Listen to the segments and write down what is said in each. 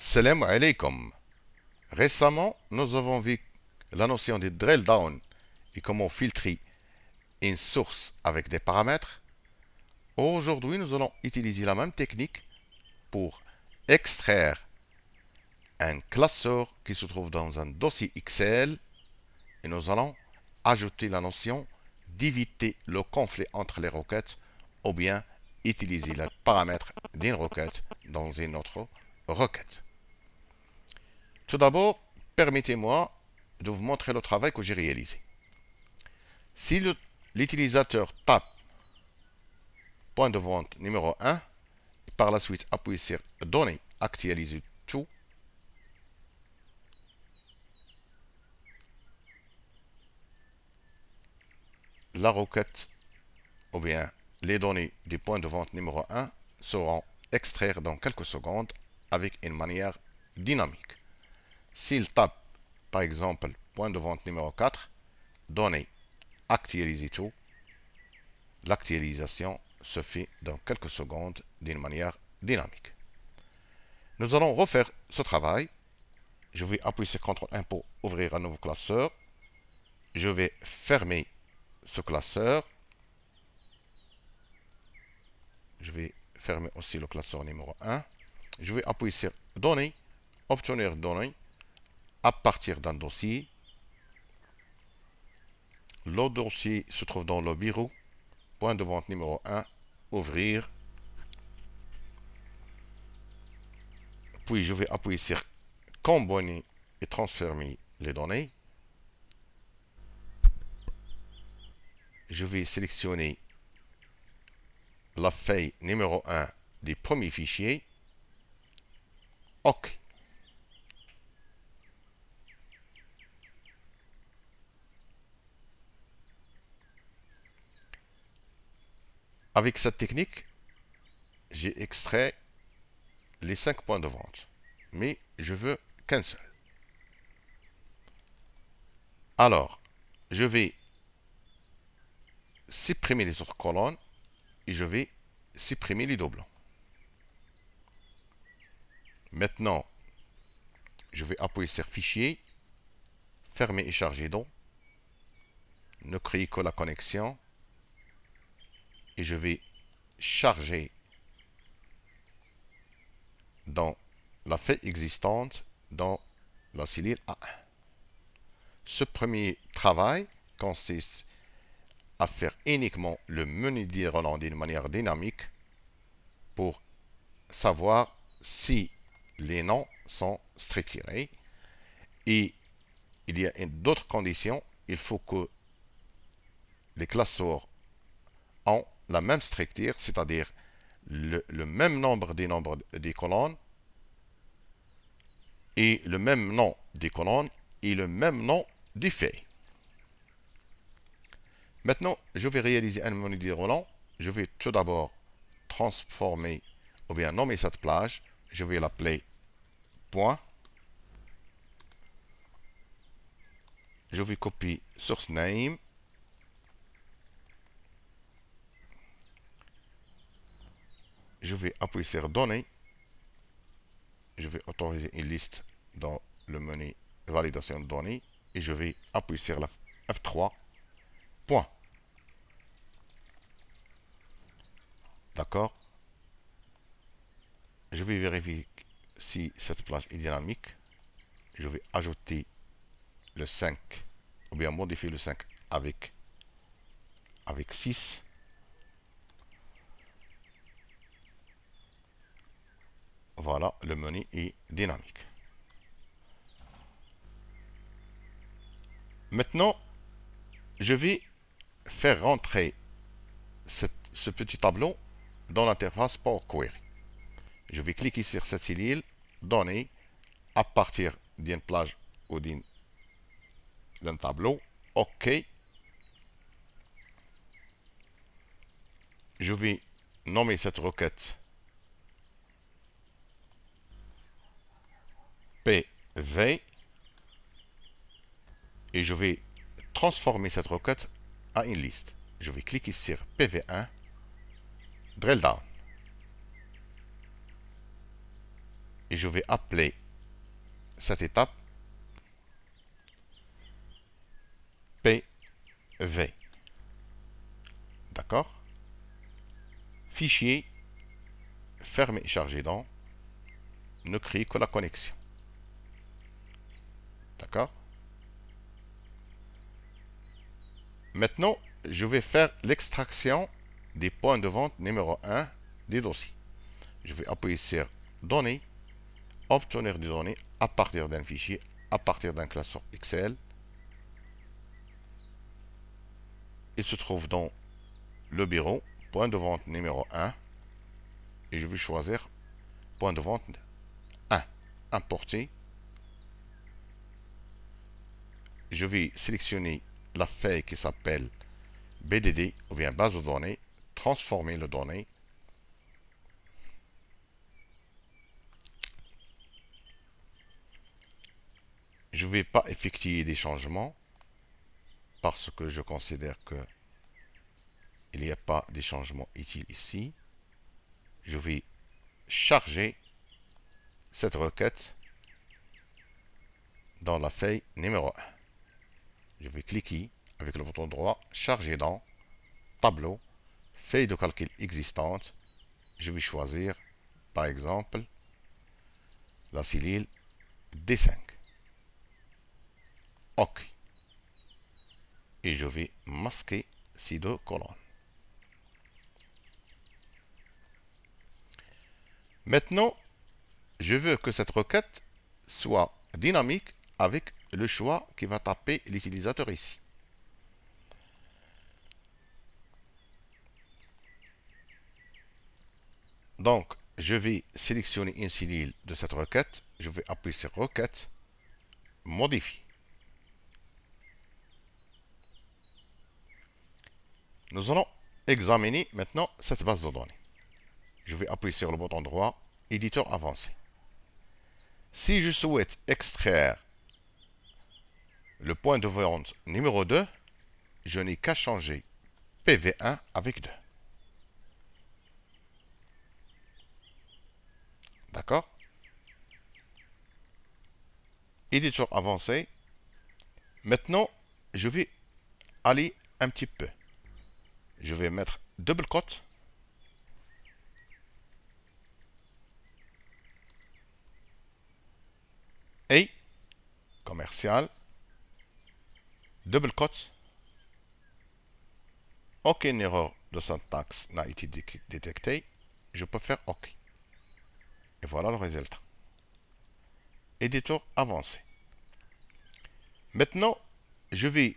Salam alaikum. Récemment, nous avons vu la notion de drill down et comment filtrer une source avec des paramètres. Aujourd'hui, nous allons utiliser la même technique pour extraire un classeur qui se trouve dans un dossier Excel et nous allons ajouter la notion d'éviter le conflit entre les requêtes ou bien utiliser les paramètres d'une requête dans une autre requête. Tout d'abord, permettez-moi de vous montrer le travail que j'ai réalisé. Si l'utilisateur tape point de vente numéro 1, et par la suite appuie sur Données, actualiser tout, la requête ou bien les données du point de vente numéro 1 seront extraites dans quelques secondes avec une manière dynamique. S'il tape par exemple point de vente numéro 4, Données, actualiser tout, l'actualisation se fait dans quelques secondes d'une manière dynamique. Nous allons refaire ce travail. Je vais appuyer sur CTRL-1 pour ouvrir un nouveau classeur. Je vais fermer ce classeur. Je vais fermer aussi le classeur numéro 1. Je vais appuyer sur Données, obtenir données à partir d'un dossier. Le dossier se trouve dans le bureau. Point de vente numéro 1, ouvrir. Puis je vais appuyer sur Combiner et transformer les données. Je vais sélectionner la feuille numéro 1 des premiers fichiers. OK. Avec cette technique, j'ai extrait les 5 points de vente. Mais je veux qu'un seul. Alors, je vais supprimer les autres colonnes et je vais supprimer les doublons. Maintenant, je vais appuyer sur Fichier, fermer et charger donc. Ne créer que la connexion. Et je vais charger dans la feuille existante dans la cellule A1. Ce premier travail consiste à faire uniquement le menu déroulant d'une manière dynamique pour savoir si les noms sont structurés. Et il y a d'autres conditions. Il faut que les classeurs ont la même structure, c'est-à-dire le même nombre des colonnes et le même nom des colonnes et le même nom des feuilles. Maintenant, je vais réaliser un menu déroulant. Je vais tout d'abord transformer ou bien nommer cette plage. Je vais l'appeler point. Je vais copier source name. Je vais appuyer sur données. Je vais autoriser une liste dans le menu validation de données et je vais appuyer sur la F3. Point. D'accord. Je vais vérifier si cette plage est dynamique. Je vais ajouter le 5 ou bien modifier le 5 avec 6. Voilà, le menu est dynamique. Maintenant, je vais faire rentrer ce petit tableau dans l'interface Power Query. Je vais cliquer sur cette cellule, données, à partir d'une plage ou d'un tableau. OK. Je vais nommer cette requête PV et je vais transformer cette requête à une liste. Je vais cliquer sur PV1, drill down. et je vais appeler cette étape PV. D'accord? Fichier fermé et chargé dans ne crée que la connexion. D'accord? Maintenant, je vais faire l'extraction des points de vente numéro 1 des dossiers. Je vais appuyer sur Données, obtenir des données à partir d'un fichier, à partir d'un classeur Excel. Il se trouve dans le bureau, point de vente numéro 1, et je vais choisir point de vente 1, importer. Je vais sélectionner la feuille qui s'appelle BDD ou bien base de données, transformer les données. Je ne vais pas effectuer des changements parce que je considère que il n'y a pas de changements utiles ici. Je vais charger cette requête dans la feuille numéro 1. Je vais cliquer avec le bouton droit, charger dans tableau, feuille de calcul existante. Je vais choisir, par exemple, la cellule D5. OK. Et je vais masquer ces deux colonnes. Maintenant, je veux que cette requête soit dynamique avec le choix qui va taper l'utilisateur ici. Donc, je vais sélectionner une cellule de cette requête. Je vais appuyer sur Requête, Modifier. Nous allons examiner maintenant cette base de données. Je vais appuyer sur le bouton droit, Éditeur avancé. Si je souhaite extraire le point de vente numéro 2, je n'ai qu'à changer PV1 avec 2. D'accord? Éditeur avancé. Maintenant, je vais aller un petit peu. Je vais mettre double cote. Et commercial. Double cote. Aucune erreur de syntaxe n'a été détectée. Je peux faire OK. Et voilà le résultat. Éditeur avancé. Maintenant, je vais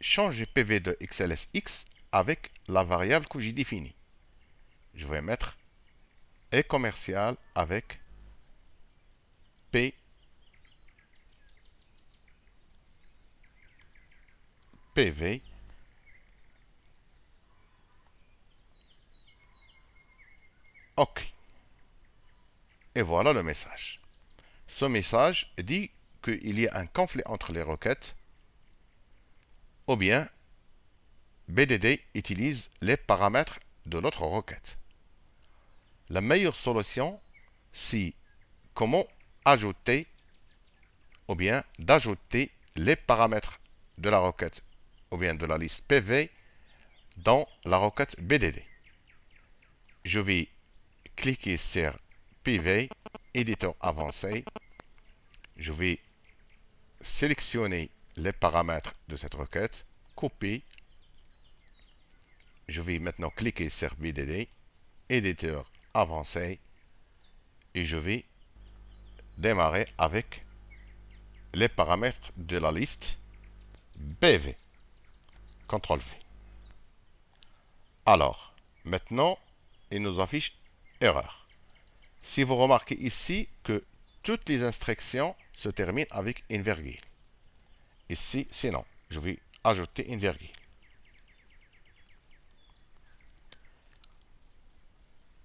changer PV de XLSX avec la variable que j'ai définie. Je vais mettre et commercial avec P PV OK. Et voilà le message. Ce message dit qu'il y a un conflit entre les requêtes ou bien BDD utilise les paramètres de l'autre requête. La meilleure solution, c'est comment ajouter ou bien d'ajouter les paramètres de la requête ou bien de la liste PV dans la requête BDD. Je vais cliquer sur PV, éditeur avancé. Je vais sélectionner les paramètres de cette requête, copier. Je vais maintenant cliquer sur BDD, éditeur avancé, et je vais démarrer avec les paramètres de la liste BV. CTRL V. Alors, maintenant, il nous affiche erreur. Si vous remarquez ici que toutes les instructions se terminent avec une virgule. Ici, c'est non. Je vais ajouter une virgule.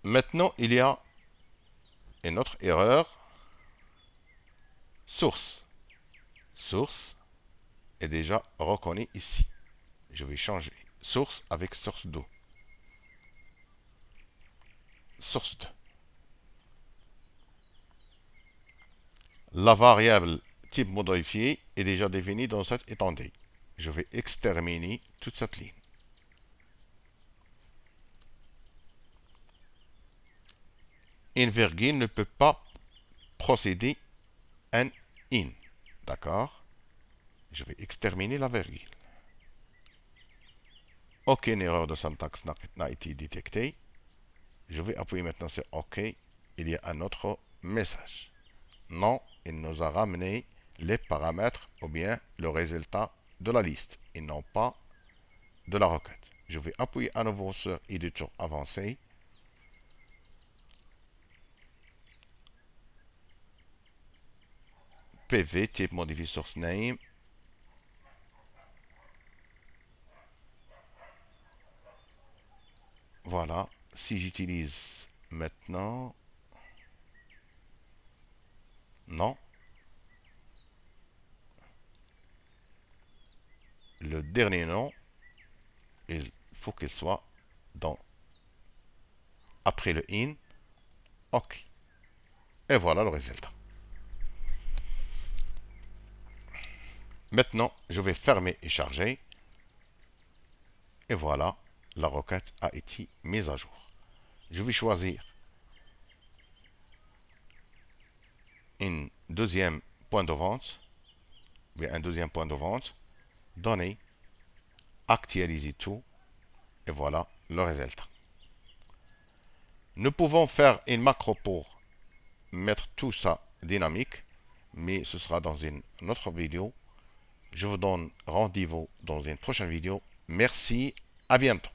Maintenant, il y a une autre erreur. Source. Source est déjà reconnue ici. Je vais changer source avec source 2. Source 2. La variable type modifié est déjà définie dans cette étendue. Je vais exterminer toute cette ligne. Une virgule ne peut pas procéder un in. D'accord? Je vais exterminer la virgule. Aucune erreur de syntaxe n'a été détectée. Je vais appuyer maintenant sur OK. Il y a un autre message. Non, il nous a ramené les paramètres ou bien le résultat de la liste et non pas de la requête. Je vais appuyer à nouveau sur éditeur avancé. PV, type modifié source name. Voilà. Si j'utilise maintenant, non. Le dernier nom, il faut qu'il soit dans après le in. OK. Et voilà le résultat. Maintenant, je vais fermer et charger. Et voilà, la requête a été mise à jour. Je vais choisir un deuxième point de vente, bien un deuxième point de vente, donner, actualiser tout, et voilà le résultat. Nous pouvons faire une macro pour mettre tout ça dynamique, mais ce sera dans une autre vidéo. Je vous donne rendez-vous dans une prochaine vidéo. Merci, à bientôt.